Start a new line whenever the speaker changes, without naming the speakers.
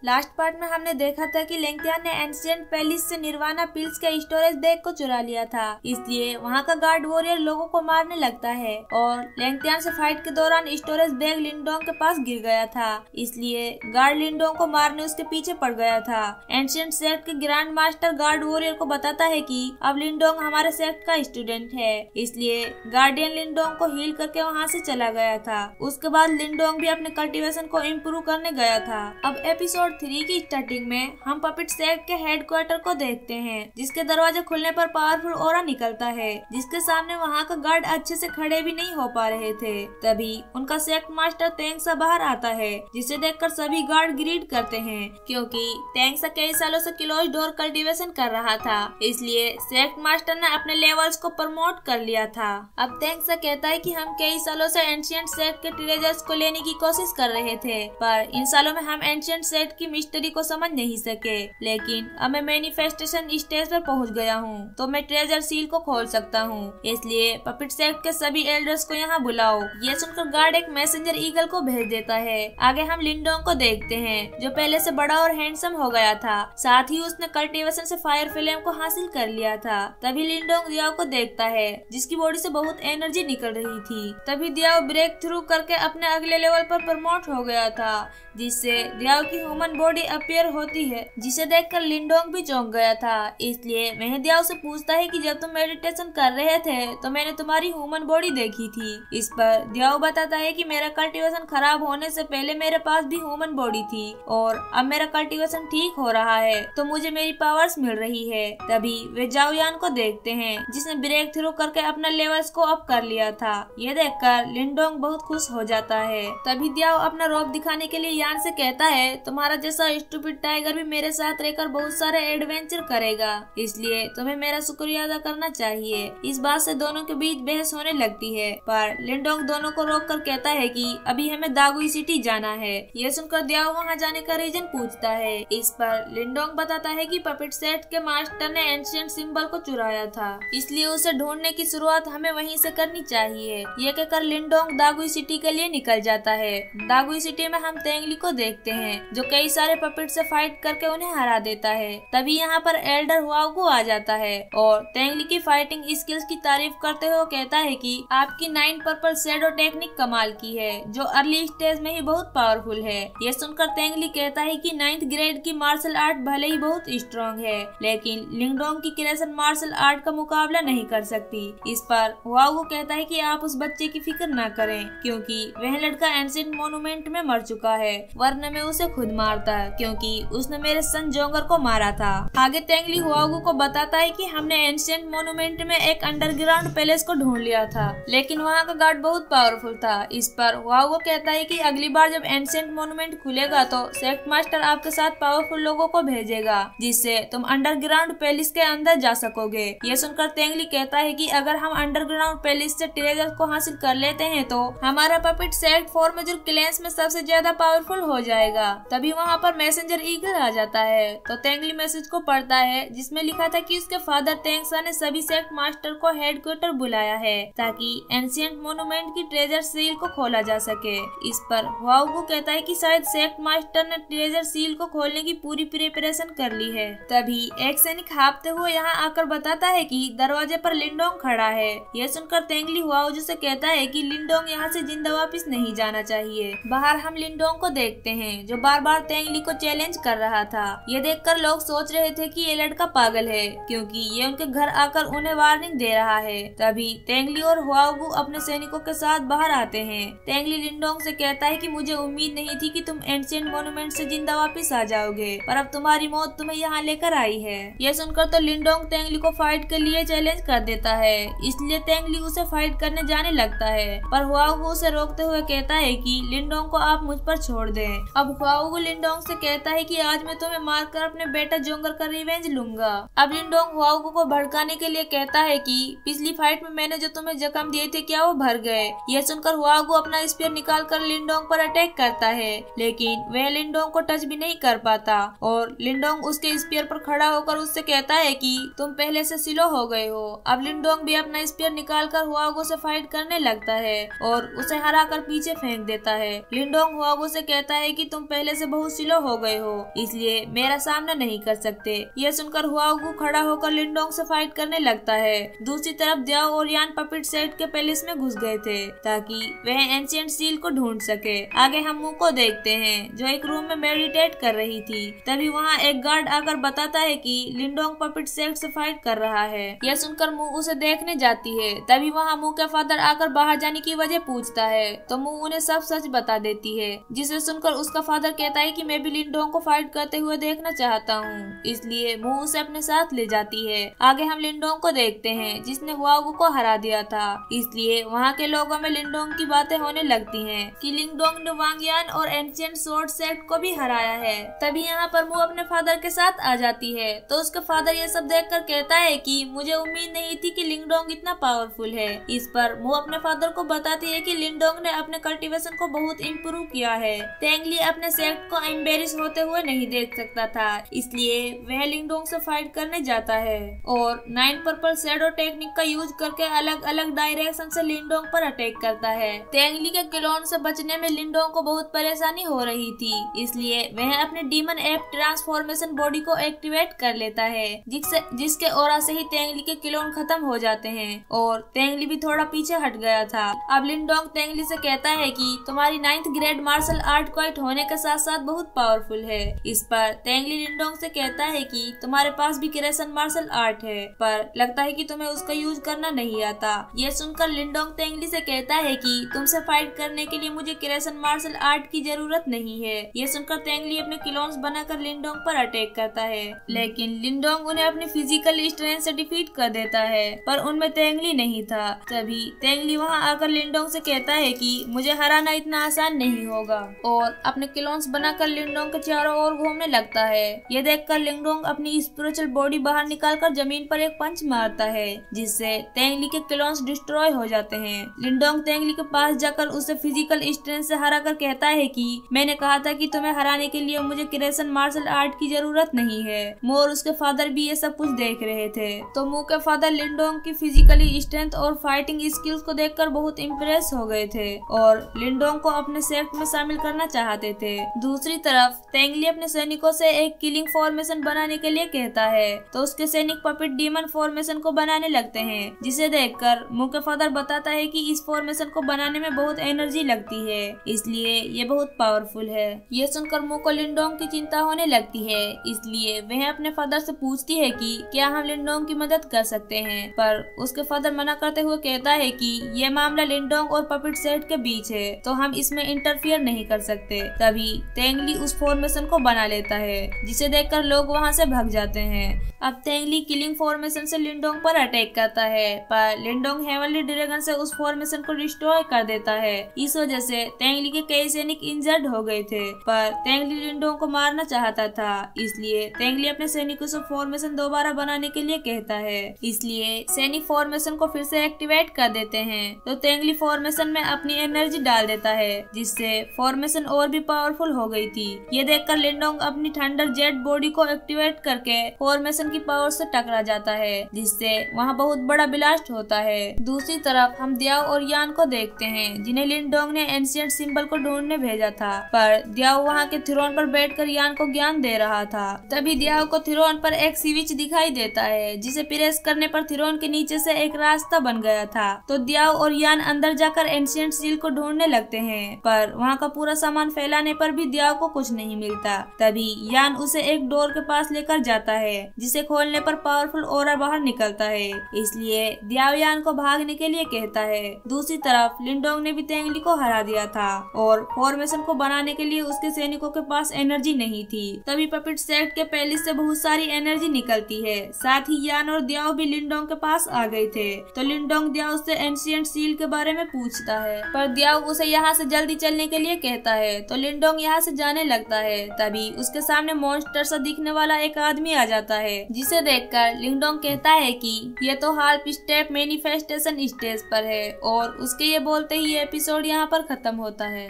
Last part में हमने देखा था कि लेंगथियान ने एंशिएंट पैलेस से निर्वाणा पिल्स के स्टोरेज बैग को चुरा लिया था, इसलिए वहाँ का गार्ड वॉरियर लोगों को मारने लगता है और लेंगथियान से फाइट के दौरान स्टोरेज बैग लिनडोंग के पास गिर गया था, इसलिए गार्ड लिनडोंग को मारने उसके पीछे पड़ गया था। एंशिएंट सेक्ट के ग्रैंड मास्टर गार्ड वॉरियर को बताता है कि अब लिनडोंग हमारे सेक्ट का स्टूडेंट है, इसलिए गार्डियन लिनडोंग को हील करके वहाँ से चला गया था। उसके बाद लिनडोंग भी अपने कल्टीवेशन को इम्प्रूव करने गया था। अब एपिसोड 3 की स्टार्टिंग में हम पपिट सेक्ट के हेडक्वार्टर को देखते हैं, जिसके दरवाजे खुलने पर पावरफुल ऑरा निकलता है, जिसके सामने वहाँ का गार्ड अच्छे से खड़े भी नहीं हो पा रहे थे। तभी उनका सेक्ट मास्टर तेंगसा बाहर आता है, जिसे देखकर सभी गार्ड ग्रीड करते हैं, क्योंकि तेंगसा कई सालों से क्लोज डोर कल्टीवेशन कर रहा था, इसलिए सेक्ट मास्टर ने अपने लेवल्स को प्रमोट कर लिया था। अब तेंगसा कहता है कि हम कई सालों से एंशिएंट सेक्ट के ट्रेजर्स को लेने की कोशिश कर रहे थे, पर इन सालों में हम एंशिएंट सेक्ट की मिस्ट्री को समझ नहीं सके, लेकिन अब मैं मैनिफेस्टेशन स्टेज पर पहुंच गया हूं, तो मैं ट्रेजर सील को खोल सकता हूं, इसलिए पपिट सेक्ट के सभी एल्डर्स को यहाँ बुलाओ। ये सुनकर गार्ड एक मैसेंजर ईगल को भेज देता है। आगे हम लिनडोंग को देखते हैं, जो पहले से बड़ा और हैंडसम हो गया था, साथ ही उसने कल्टीवेशन से फायर फ्लेम को हासिल कर लिया था। तभी लिनडोंग दियाओ को देखता है, जिसकी बॉडी से बहुत एनर्जी निकल रही थी। तभी दियाओ ब्रेक थ्रू करके अपने अगले लेवल पर प्रमोट हो गया था, जिससे दियाओ की ह्यूमन बॉडी अपीयर होती है, जिसे देखकर लिनडोंग भी चौंक गया था। इसलिए वह दियाओ से पूछता है कि जब तुम मेडिटेशन कर रहे थे तो मैंने तुम्हारी ह्यूमन बॉडी देखी थी। इस पर दियाओ बताता है कि मेरा कल्टीवेशन खराब होने से पहले मेरे पास भी ह्यूमन बॉडी थी और अब मेरा कल्टीवेशन ठीक हो रहा है, तो मुझे मेरी पावर्स मिल रही है। तभी वे जाओयान को देखते हैं, जिसने ब्रेक थ्रू करके अपना लेवल्स को अप कर लिया था। ये देखकर लिनडोंग बहुत खुश हो जाता है। तभी दियाओ अपना रौब दिखाने के लिए यान से कहता है, तुम्हारा जैसा स्टूपिड टाइगर भी मेरे साथ रहकर बहुत सारे एडवेंचर करेगा, इसलिए तुम्हें मेरा शुक्रिया अदा करना चाहिए। इस बात से दोनों के बीच बहस होने लगती है, पर लिनडोंग दोनों को रोककर कहता है कि अभी हमें दागुई सिटी जाना है। ये सुनकर दियाओ वहाँ जाने का रीजन पूछता है। इस पर लिनडोंग बताता है कि पपिट सेक्ट के मास्टर ने एंशिएंट सिंबल को चुराया था, इसलिए उसे ढूंढने की शुरुआत हमें वहीं से करनी चाहिए। ये कहकर लिनडोंग दागुई सिटी के लिए निकल जाता है। दागुई सिटी में हम तेंगली को देखते हैं, जो कई सारे पपिट से फाइट करके उन्हें हरा देता है। तभी यहाँ पर एल्डर हुआओगू आ जाता है और तेंगली की फाइटिंग स्किल्स की तारीफ करते हुए कहता है कि आपकी 9 पर्पल शैडो टेक्निक कमाल की है, जो अर्ली स्टेज में ही बहुत पावरफुल है। ये सुनकर तेंगली कहता है कि 9th ग्रेड की मार्शल आर्ट भले ही बहुत स्ट्रॉन्ग है, लेकिन लिनडोंग की क्रेशन मार्शल आर्ट का मुकाबला नहीं कर सकती। इस पर हुआओगू कहता है कि आप उस बच्चे की फिक्र न करें, क्योंकि वह लड़का एंशिएंट मोन्यूमेंट में मर चुका है, वरना मैं उसे खुद मारता, क्योंकि उसने मेरे सन जोंगर को मारा था। आगे तेंगली हुआओगू को बताता है कि हमने एंशिएंट मोन्यूमेंट में एक अंडरग्राउंड पैलेस को ढूंढ लिया था, लेकिन वहाँ का गार्ड बहुत पावरफुल था। इस पर हुआओगू कहता है कि अगली बार जब एंशिएंट मोन्यूमेंट खुलेगा तो सेक्ट मास्टर आपके साथ पावरफुल लोगों को भेजेगा, जिससे तुम अंडरग्राउंड पैलेस के अंदर जा सकोगे। ये सुनकर तेंगली कहता है कि अगर हम अंडरग्राउंड पैलेस से ट्रेजर को हासिल कर लेते हैं तो हमारा पपिट सेक्ट 4 मेजर क्लैंस में सबसे ज्यादा पावरफुल हो जाएगा। तभी वहाँ पर मैसेंजर ईगल आ जाता है, तो तेंगली मैसेज को पढ़ता है, जिसमें लिखा था कि उसके फादर तेंगसा ने सभी सेक्ट मास्टर को हेडक्वार्टर बुलाया है, ताकि एंशिएंट मोन्यूमेंट की ट्रेजर सील को खोला जा सके। इस पर हुआओगू कहता है कि शायद सेक्ट मास्टर ने ट्रेजर सील को खोलने की पूरी प्रिपरेशन कर ली है। तभी एक सैनिक हाँफते हुए यहाँ आकर बताता है कि दरवाजे पर लिनडोंग खड़ा है। यह सुनकर तेंगली हुआओगू से कहता है कि लिनडोंग यहाँ से जिंदा वापस नहीं जाना चाहिए। बाहर हम लिनडोंग को देखते हैं, जो बार बार तेंगली को चैलेंज कर रहा था। ये देखकर लोग सोच रहे थे कि ये लड़का पागल है, क्योंकि ये उनके घर आकर उन्हें वार्निंग दे रहा है। तभी तेंगली और हुआओगू अपने सैनिकों के साथ बाहर आते हैं। तेंगली लिनडोंग से कहता है कि मुझे उम्मीद नहीं थी कि तुम एंशिएंट मोन्यूमेंट से जिंदा वापस आ जाओगे, पर अब तुम्हारी मौत तुम्हें यहाँ लेकर आई है। यह सुनकर तो लिनडोंग तेंगली को फाइट के लिए चैलेंज कर देता है, इसलिए तेंगली उसे फाइट करने जाने लगता है, पर हुआओगू उसे रोकते हुए कहता है कि लिनडोंग को आप मुझ पर छोड़ दें। अब हुआओगू लिनडोंग से कहता है कि आज मैं तुम्हें मारकर अपने बेटा जोंगर का रिवेंज लूंगा। अब लिनडोंग हुआओगू को भड़काने के लिए कहता है कि पिछली फाइट में मैंने जो तुम्हें जख्म दिए थे क्या वो भर गए। यह सुनकर हुआओगू अपना स्पीयर निकालकर लिनडोंग पर अटैक करता है, लेकिन वह लिनडोंग को टच भी नहीं कर पाता और लिनडोंग उसके स्पीयर पर खड़ा होकर उससे कहता है कि तुम पहले से स्लो हो गए हो। अब लिनडोंग भी अपना स्पीयर निकालकर हुआओगू से फाइट करने लगता है और उसे हराकर पीछे फेंक देता है। लिनडोंग हुआओगू से कहता है कि तुम पहले से बहुत स्लो हो गए हो, इसलिए मेरा सामना नहीं कर सकते। यह सुनकर हुआंग खड़ा होकर लिनडोंग से फाइट करने लगता है। दूसरी तरफ दियाओ और यान पपिट सेट के पैलेस में घुस गए थे ताकि वह एंशिएंट सील को ढूंढ सके। आगे हम मू को देखते हैं जो एक रूम में मेडिटेट कर रही थी। तभी वहाँ एक गार्ड आकर बताता है कि लिनडोंग पपिट सेट से फाइट कर रहा है। यह सुनकर मू उसे देखने जाती है। तभी वहाँ मू के फादर आकर बाहर जाने की वजह पूछता है तो मू उन्हें सब सच बता देती है, जिसे सुनकर उसका फादर कहता है कि मैं भी लिनडोंग को फाइट करते हुए देखना चाहता हूँ, इसलिए मू उसे अपने साथ ले जाती है। आगे हम लिनडोंग को देखते हैं जिसने हुआंग को हरा दिया था, इसलिए वहाँ के लोगों में लिनडोंग की बातें होने लगती हैं कि लिनडोंग ने वांग यान और एंशिएंट स्वॉर्ड सेट को भी हराया है। तभी यहाँ पर मू अपने फादर के साथ आ जाती है तो उसका फादर ये सब देखकर कहता है कि मुझे उम्मीद नहीं थी कि लिनडोंग इतना पावरफुल है। इस पर मू अपने फादर को बताती है कि लिनडोंग ने अपने कल्टीवेशन को बहुत इम्प्रूव किया है। तेंगली अपने सेक्ट को एम्बेरिश होते हुए नहीं देख सकता था, इसलिए वह लिनडोंग से फाइट करने जाता है और 9 पर्पल शैडो टेक्निक का यूज करके अलग अलग डायरेक्शन से लिनडोंग पर अटैक करता है। तेंगली के क्लोन से बचने में लिनडोंग को बहुत परेशानी हो रही थी, इसलिए वह अपने डीमन एप ट्रांसफॉर्मेशन बॉडी को एक्टिवेट कर लेता है, जिसके ओरा से ही तेंगली के क्लोन खत्म हो जाते हैं और तेंगली भी थोड़ा पीछे हट गया था। अब लिनडोंग तेंगली से कहता है कि तुम्हारी 9th grade martial art quite होने के साथ साथ बहुत पावरफुल है। इस पर तेंगली लिनडोंग से कहता है कि तुम्हारे पास भी क्रेसन मार्शल आर्ट है, पर लगता है कि तुम्हें उसका यूज करना नहीं आता। यह सुनकर लिनडोंग तेंगली से कहता है कि तुमसे फाइट करने के लिए मुझे क्रेसन मार्शल आर्ट की जरूरत नहीं है। यह सुनकर तेंगली अपने क्लोन्स बनाकर लिनडोंग पर अटैक करता है, लेकिन लिनडोंग उन्हें अपनी फिजिकल स्ट्रेंथ से डिफीट कर देता है, पर उनमें तेंगली नहीं था। तभी तेंगली वहां आकर लिनडोंग से कहता है कि मुझे हराना इतना आसान नहीं होगा और अपने क्लोन्स बनाकर लिनडोंग के चारों ओर घूमने लगता है। यह देखकर लिनडोंग अपनी स्पिरिचुअल बॉडी बाहर निकालकर जमीन पर एक पंच मारता है, जिससे तेंगली के क्लोन्स डिस्ट्रॉय हो जाते हैं। लिनडोंग तेंगली के पास जाकर उसे फिजिकल स्ट्रेंथ से हराकर कहता है कि मैंने कहा था कि तुम्हें हराने के लिए मुझे क्रेसन मार्शल आर्ट की जरूरत नहीं है। मू और उसके फादर भी ये सब कुछ देख रहे थे, तो मू के फादर लिनडोंग की फिजिकली स्ट्रेंथ और फाइटिंग स्किल्स को देखकर बहुत इम्प्रेस हो गए थे और लिनडोंग को अपने सेक्ट में शामिल करना चाहते थे। दूसरी तरफ तेंगली अपने सैनिकों से एक किलिंग फॉर्मेशन बनाने के लिए कहता है, तो उसके सैनिक पपिट डीमन फॉर्मेशन को बनाने लगते हैं, जिसे देखकर मू के फादर बताता है कि इस फॉर्मेशन को बनाने में बहुत एनर्जी लगती है, इसलिए ये बहुत पावरफुल है। ये सुनकर मू को लिनडोंग की चिंता होने लगती है, इसलिए वह अपने फादर से पूछती है कि क्या हम लिनडोंग की मदद कर सकते हैं, पर उसके फादर मना करते हुए कहता है कि यह मामला लिनडोंग और पपिट सेट के बीच है, तो हम इसमें इंटरफियर नहीं कर सकते। तभी तेंगली उस फॉर्मेशन को बना लेता है, जिसे देखकर लोग वहां से भाग जाते हैं। अब तेंगली किलिंग फॉर्मेशन से लिनडोंग पर अटैक करता है, पर लिनडोंग हेवनली ड्रैगन से उस फॉर्मेशन को डिस्ट्रॉय कर देता है। इस वजह से तेंगली के कई सैनिक इंजर्ड हो गए थे, पर तेंगली लिनडोंग को मारना चाहता था, इसलिए तेंगली अपने सैनिकों से फॉर्मेशन दोबारा बनाने के लिए कहता है। इसलिए सैनिक फॉर्मेशन को फिर से एक्टिवेट कर देते हैं, तो तेंगली फॉर्मेशन में अपनी एनर्जी डाल देता है, जिससे फॉर्मेशन और भी पावरफुल हो गई थी। ये देखकर लिनडोंग अपनी थंडर जेट बॉडी को एक्टिवेट करके फॉर्मेशन की पावर से टकरा जाता है, जिससे वहाँ बहुत बड़ा ब्लास्ट होता है। दूसरी तरफ हम दियाओ और यान को देखते हैं, जिन्हें लिनडोंग ने एंशिएंट सिंबल को ढूंढने भेजा था, पर दियाओ वहाँ के थ्रोन पर बैठकर यान को ज्ञान दे रहा था। तभी दियाओ को थ्रोन पर एक स्विच दिखाई देता है, जिसे प्रेस करने पर थ्रोन के नीचे से एक रास्ता बन गया था। तो दियाओ और यान अंदर जाकर एंशिएंट सील को ढूंढने लगते हैं, पर वहाँ का पूरा सामान फैलाने पर भी दियाओ को कुछ नहीं मिलता। तभी यान उसे एक डोर के पास लेकर जाता है, जिसे खोलने पर पावरफुल ऑरा बाहर निकलता है, इसलिए दियाओ यान को भागने के लिए कहता है। दूसरी तरफ लिनडोंग ने भी तेंगली को हरा दिया था और फॉर्मेशन को बनाने के लिए उसके सैनिकों के पास एनर्जी नहीं थी। तभी पपिट सेट के पैलेस से बहुत सारी एनर्जी निकलती है, साथ ही यान और दियाओ भी लिनडोंग के पास आ गए थे। तो लिनडोंग दियाओ से एंशिएंट सील के बारे में पूछता है, पर दियाओ उसे यहाँ से जल्दी चलने के लिए कहता है, तो लिनडोंग यहाँ से जाने लगता है। तभी उसके सामने मॉन्स्टर सा दिखने वाला एक आदमी आ जाता है, जिसे देखकर लिनडोंग कहता है कि ये तो हाल्फ स्टेप मैनिफेस्टेशन स्टेज पर है, और उसके ये बोलते ही एपिसोड यहाँ पर खत्म होता है।